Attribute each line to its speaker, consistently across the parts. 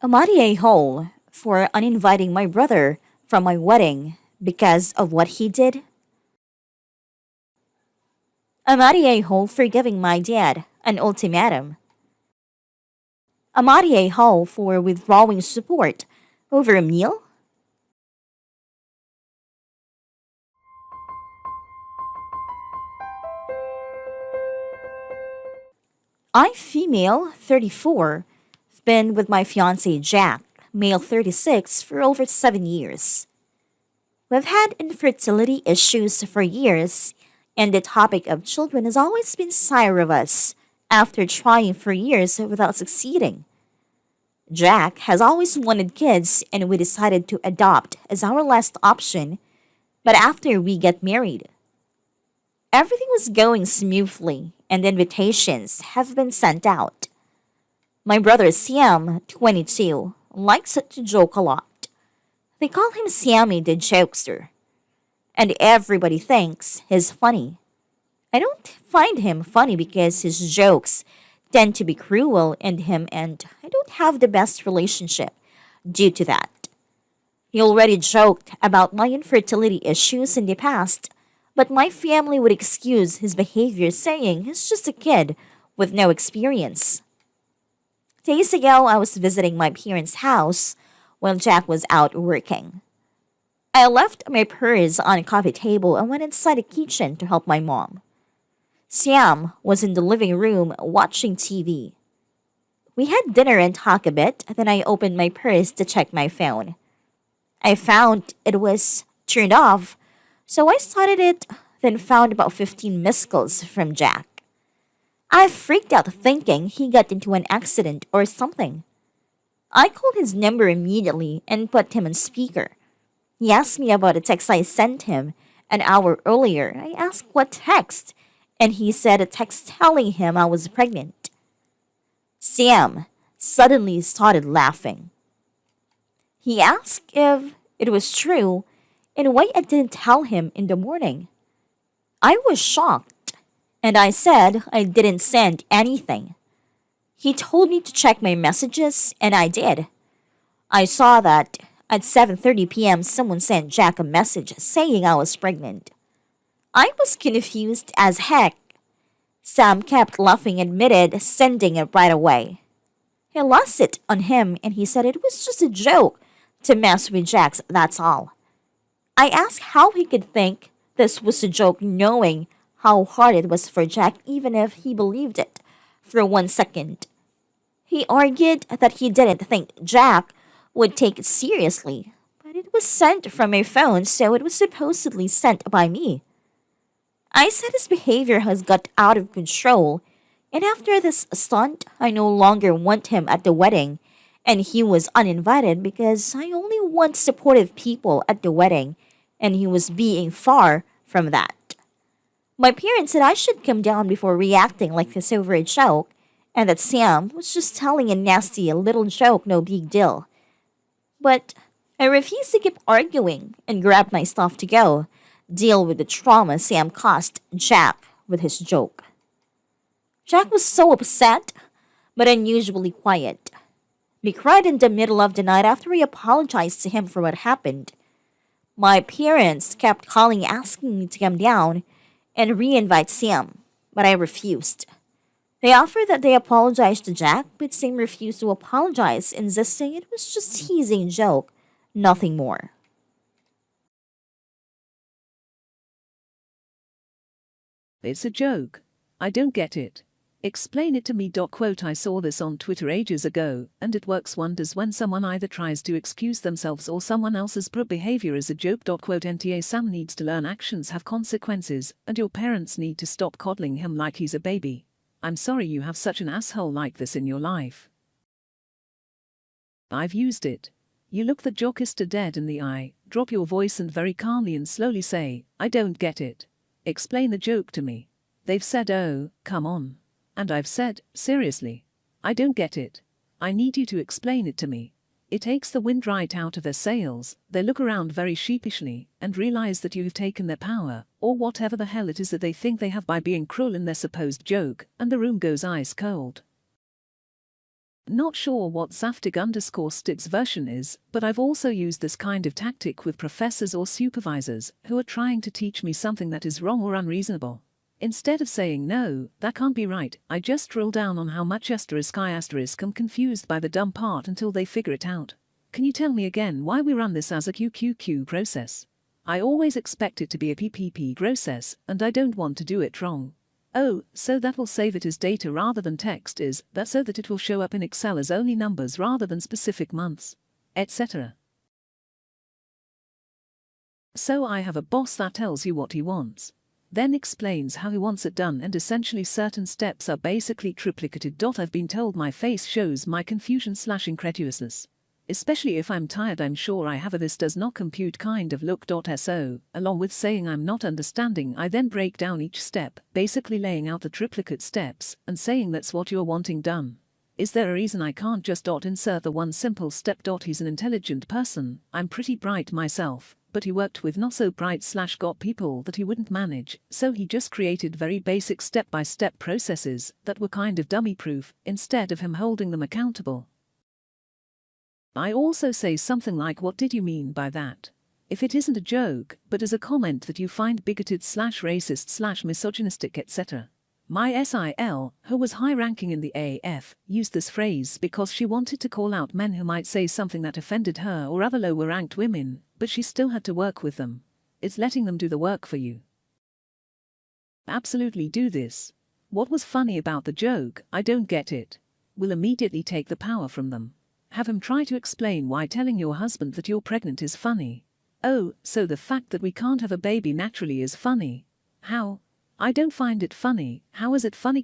Speaker 1: Am I a hole for uninviting my brother from my wedding because of what he did? Am I a hole for giving my dad an ultimatum? Am I a hole for withdrawing support over a meal? I'm female, 34. I've been with my fiance Jack, male 36, for over 7 years. We've had infertility issues for years, and the topic of children has always been sire of us after trying for years without succeeding. Jack has always wanted kids, and we decided to adopt as our last option, but after we get married. Everything was going smoothly, and invitations have been sent out. My brother Sam, 22, likes to joke a lot. They call him Sammy the Jokester, and everybody thinks he's funny. I don't find him funny because his jokes tend to be cruel and him and I don't have the best relationship due to that. He already joked about my infertility issues in the past, but my family would excuse his behavior saying he's just a kid with no experience. Days ago, I was visiting my parents' house while Jack was out working. I left my purse on a coffee table and went inside the kitchen to help my mom. Sam was in the living room watching TV. We had dinner and talked a bit, then I opened my purse to check my phone. I found it was turned off, so I started it, then found about 15 missed calls from Jack. I freaked out thinking he got into an accident or something. I called his number immediately and put him on speaker. He asked me about a text I sent him an hour earlier. I asked what text, and he said a text telling him I was pregnant. Sam suddenly started laughing. He asked if it was true and why I didn't tell him in the morning. I was shocked, and I said I didn't send anything. He told me to check my messages, and I did. I saw that at 7:30 p.m. someone sent Jack a message saying I was pregnant. I was confused as heck. Sam kept laughing and admitted sending it right away. He lost it on him and he said it was just a joke to mess with Jack's, that's all. I asked how he could think this was a joke knowing how hard it was for Jack even if he believed it for 1 second. He argued that he didn't think Jack would take it seriously, but it was sent from my phone, so it was supposedly sent by me. I said his behavior has got out of control, and after this stunt, I no longer want him at the wedding, and he was uninvited because I only want supportive people at the wedding, and he was being far from that. My parents said I should come down before reacting like this over a joke, and that Sam was just telling a nasty little joke, no big deal. But I refused to keep arguing and grabbed my stuff to go, deal with the trauma Sam caused Jack with his joke. Jack was so upset, but unusually quiet. We cried in the middle of the night after I apologized to him for what happened. My parents kept calling asking me to come down and re-invite Sam, but I refused. They offered that they apologize to Jack, but Sam refused to apologize, insisting it was just a teasing joke, nothing more.
Speaker 2: It's a joke. I don't get it. Explain it to me. Quote, I saw this on Twitter ages ago, and it works wonders when someone either tries to excuse themselves or someone else's poor behavior is a joke. Quote, NTA Sam needs to learn actions have consequences, and your parents need to stop coddling him like he's a baby. I'm sorry you have such an asshole like this in your life. I've used it. You look the jokester dead in the eye, drop your voice and very calmly and slowly say, I don't get it. Explain the joke to me. They've said, oh, come on. And I've said, seriously. I don't get it. I need you to explain it to me. It takes the wind right out of their sails. They look around very sheepishly and realize that you've taken their power, or whatever the hell it is that they think they have by being cruel in their supposed joke, and the room goes ice cold. Not sure what Zaftig_Stit's version is, but I've also used this kind of tactic with professors or supervisors who are trying to teach me something that is wrong or unreasonable. Instead of saying no, that can't be right, I just drill down on how much ***. I'm confused by the dumb part until they figure it out. Can you tell me again why we run this as a QQQ process? I always expect it to be a PPP process, and I don't want to do it wrong. Oh, so that will save it as data rather than text, is that so that it will show up in Excel as only numbers rather than specific months, etc. So I have a boss that tells you what he wants, then explains how he wants it done, and essentially certain steps are basically triplicated. I've been told my face shows my confusion/incredulousness. Especially if I'm tired, I'm sure I have a "this does not compute" kind of look. So, along with saying I'm not understanding, I then break down each step, basically laying out the triplicate steps, and saying that's what you're wanting done. Is there a reason I can't just insert the one simple step? He's an intelligent person, I'm pretty bright myself, but he worked with not so bright/got people that he wouldn't manage, so he just created very basic step-by-step processes that were kind of dummy-proof, instead of him holding them accountable. I also say something like, what did you mean by that? If it isn't a joke, but as a comment that you find bigoted/racist/misogynistic, etc. My SIL, who was high-ranking in the AF, used this phrase because she wanted to call out men who might say something that offended her or other lower-ranked women, but she still had to work with them. It's letting them do the work for you. Absolutely do this. What was funny about the joke? I don't get it. Will immediately take the power from them. Have him try to explain why telling your husband that you're pregnant is funny. Oh, so the fact that we can't have a baby naturally is funny. How? I don't find it funny. How is it funny? ?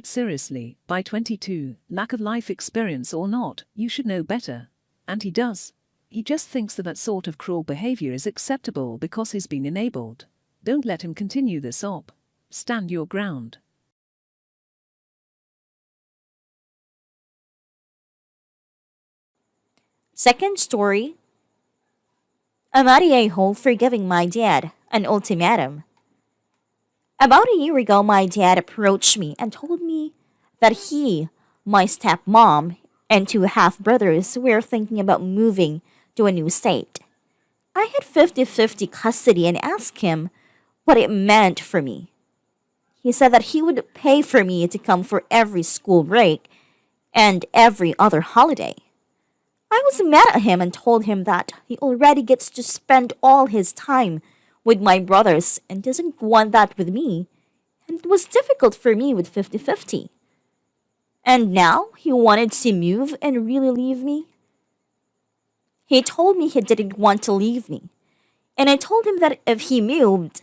Speaker 2: Seriously, by 22, lack of life experience or not, you should know better. And he does. He just thinks that sort of cruel behavior is acceptable because he's been enabled. Don't let him continue this op. Stand your ground.
Speaker 1: Second story. I'm at a hole for giving my dad an ultimatum. About a year ago, my dad approached me and told me that he, my stepmom, and two half-brothers were thinking about moving to a new state. I had 50-50 custody and asked him what it meant for me. He said that he would pay for me to come for every school break and every other holiday. I was mad at him and told him that he already gets to spend all his time with my brothers and doesn't want that with me, and it was difficult for me with 50-50. And now he wanted to move and really leave me? He told me he didn't want to leave me, and I told him that if he moved,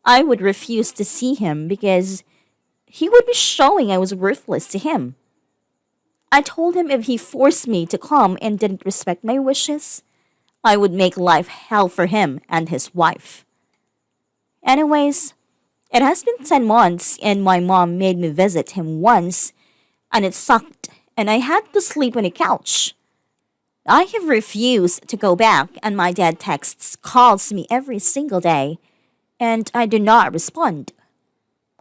Speaker 1: I would refuse to see him because he would be showing I was worthless to him. I told him if he forced me to come and didn't respect my wishes, I would make life hell for him and his wife. Anyways, it has been 10 months and my mom made me visit him once, and it sucked, and I had to sleep on a couch. I have refused to go back, and my dad calls me every single day, and I do not respond.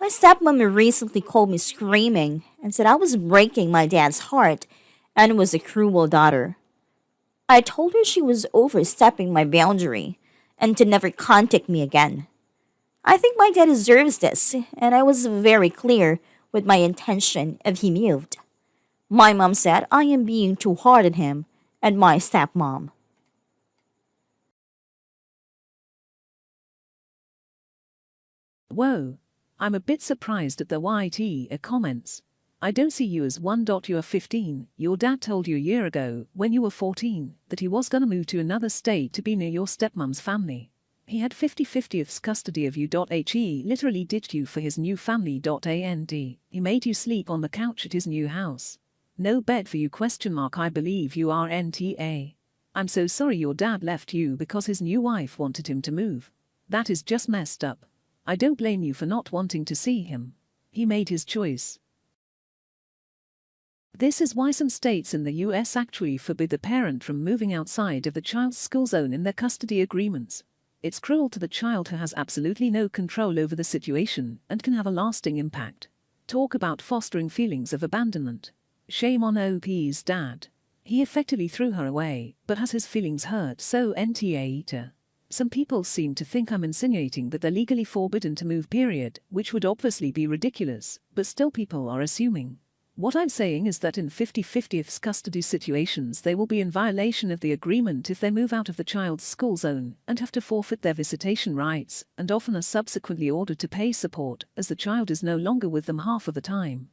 Speaker 1: My stepmom recently called me screaming and said I was breaking my dad's heart and was a cruel daughter. I told her she was overstepping my boundary and to never contact me again. I think my dad deserves this, and I was very clear with my intention if he moved. My mom said I am being too hard on him and my stepmom.
Speaker 2: Whoa. I'm a bit surprised at the YT comments. I don't see you as one. You are 15. Your dad told you a year ago, when you were 14, that he was gonna move to another state to be near your stepmom's family. He had 50/50 custody of you. He literally ditched you for his new family. He made you sleep on the couch at his new house. No bed for you? I believe you are NTA. I'm so sorry your dad left you because his new wife wanted him to move. That is just messed up. I don't blame you for not wanting to see him. He made his choice. This is why some states in the US actually forbid the parent from moving outside of the child's school zone in their custody agreements. It's cruel to the child who has absolutely no control over the situation and can have a lasting impact. Talk about fostering feelings of abandonment. Shame on OP's dad. He effectively threw her away, but has his feelings hurt, so AITA. Some people seem to think I'm insinuating that they're legally forbidden to move, period, which would obviously be ridiculous, but still people are assuming. What I'm saying is that in 50/50 custody situations they will be in violation of the agreement if they move out of the child's school zone and have to forfeit their visitation rights, and often are subsequently ordered to pay support, as the child is no longer with them half of the time.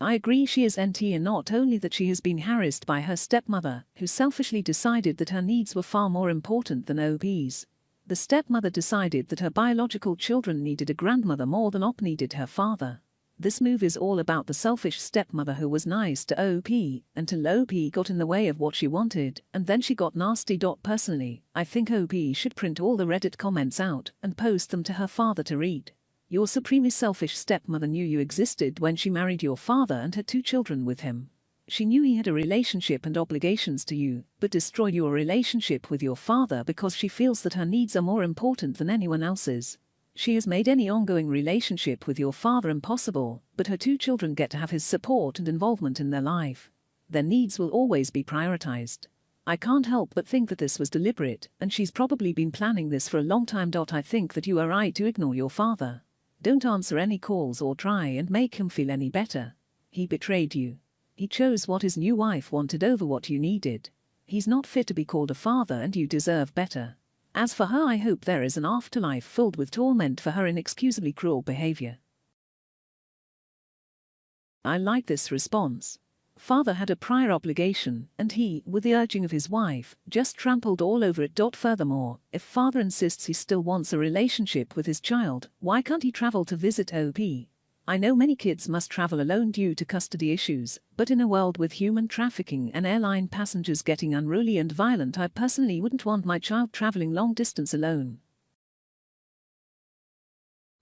Speaker 2: I agree she is NT, and not only that, she has been harassed by her stepmother, who selfishly decided that her needs were far more important than OP's. The stepmother decided that her biological children needed a grandmother more than OP needed her father. This move is all about the selfish stepmother who was nice to OP until OP got in the way of what she wanted, and then she got nasty. Personally, I think OP should print all the Reddit comments out and post them to her father to read. Your supremely selfish stepmother knew you existed when she married your father and had 2 children with him. She knew he had a relationship and obligations to you, but destroyed your relationship with your father because she feels that her needs are more important than anyone else's. She has made any ongoing relationship with your father impossible, but her 2 children get to have his support and involvement in their life. Their needs will always be prioritized. I can't help but think that this was deliberate, and she's probably been planning this for a long time. I think that you are right to ignore your father. Don't answer any calls or try and make him feel any better. He betrayed you. He chose what his new wife wanted over what you needed. He's not fit to be called a father, and you deserve better. As for her, I hope there is an afterlife filled with torment for her inexcusably cruel behavior. I like this response. Father had a prior obligation, and he, with the urging of his wife, just trampled all over it. Furthermore, if father insists he still wants a relationship with his child, why can't he travel to visit OP? I know many kids must travel alone due to custody issues, but in a world with human trafficking and airline passengers getting unruly and violent, I personally wouldn't want my child traveling long distance alone.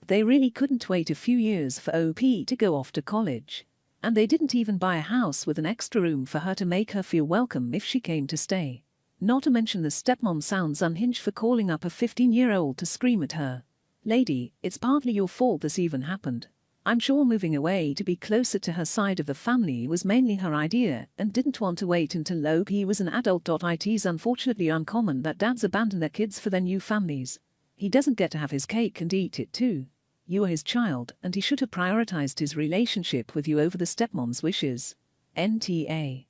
Speaker 2: They really couldn't wait a few years for OP to go off to college. And they didn't even buy a house with an extra room for her to make her feel welcome if she came to stay. Not to mention the stepmom sounds unhinged for calling up a 15-year-old to scream at her. Lady, it's partly your fault this even happened. I'm sure moving away to be closer to her side of the family was mainly her idea and didn't want to wait until OP was an adult. It is unfortunately uncommon that dads abandon their kids for their new families. He doesn't get to have his cake and eat it too. You are his child, and he should have prioritized his relationship with you over the stepmom's wishes. NTA.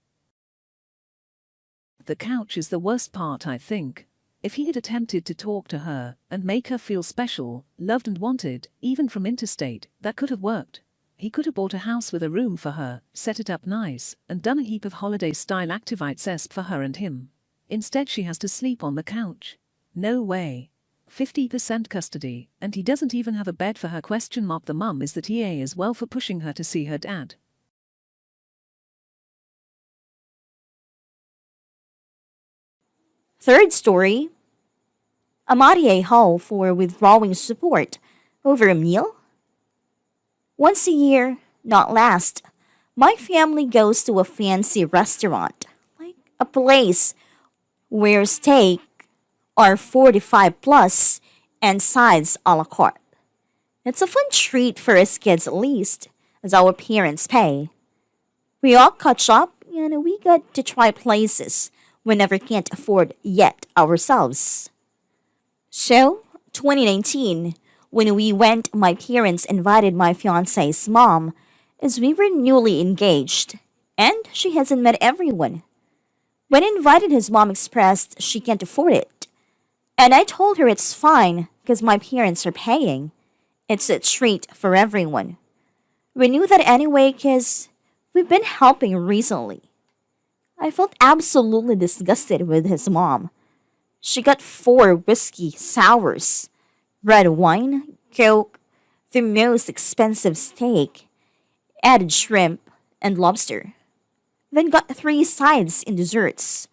Speaker 2: The couch is the worst part, I think. If he had attempted to talk to her and make her feel special, loved and wanted, even from interstate, that could have worked. He could have bought a house with a room for her, set it up nice, and done a heap of holiday-style activities for her and him. Instead she has to sleep on the couch. No way. 50% custody, and he doesn't even have a bed for her? The mum is the TA as well for pushing her to see her dad.
Speaker 1: Third story. Amarie Hall for withdrawing support over a meal? Once a year, not last, my family goes to a fancy restaurant, like a place where steak are 45 plus and sides a la carte. It's a fun treat for us kids at least, as our parents pay. We all catch up and we get to try places we never can't afford yet ourselves. So, 2019, when we went, my parents invited my fiance's mom as we were newly engaged, and she hasn't met everyone. When invited, his mom expressed she can't afford it. And I told her it's fine because my parents are paying. It's a treat for everyone. We knew that anyway because we've been helping recently. I felt absolutely disgusted with his mom. She got 4 whiskey sours, red wine, Coke, the most expensive steak, added shrimp, and lobster. Then got 3 sides in desserts.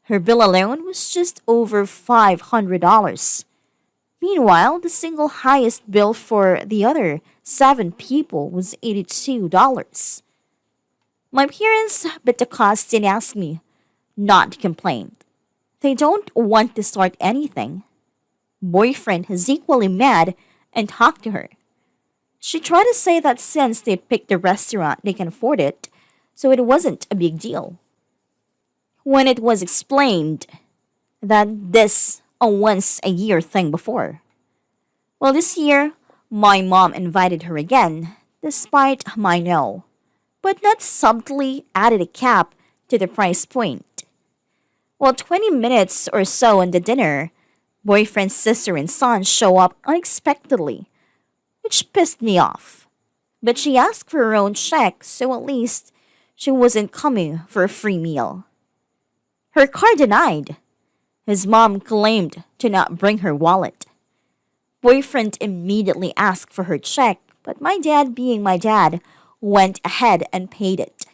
Speaker 1: Her bill alone was just over $500. Meanwhile, the single highest bill for the other 7 people was $82. My parents bit the cost and asked me not to complain. They don't want to start anything. Boyfriend is equally mad and talked to her. She tried to say that since they picked the restaurant, they can afford it, so it wasn't a big deal. When it was explained that this a once a year thing before. Well, this year, my mom invited her again, despite my no, but not subtly added a cap to the price point. Well, 20 minutes or so on the dinner, boyfriend's sister and son show up unexpectedly, which pissed me off. But she asked for her own check, so at least she wasn't coming for a free meal. Her car denied. His mom claimed to not bring her wallet. Boyfriend immediately asked for her check, but my dad, being my dad, went ahead and paid it.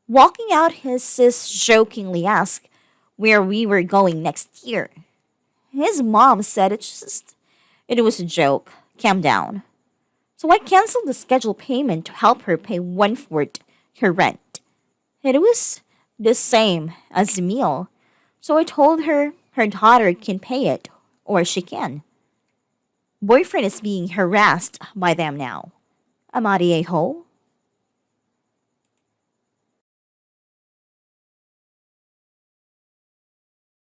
Speaker 1: Walking out, his sis jokingly asked where we were going next year. His mom said it was a joke. Calm down. So I canceled the scheduled payment to help her pay one fourth her rent. It was the same as the meal, so I told her her daughter can pay it, or she can. Boyfriend is being harassed by them now. Am I a hoe?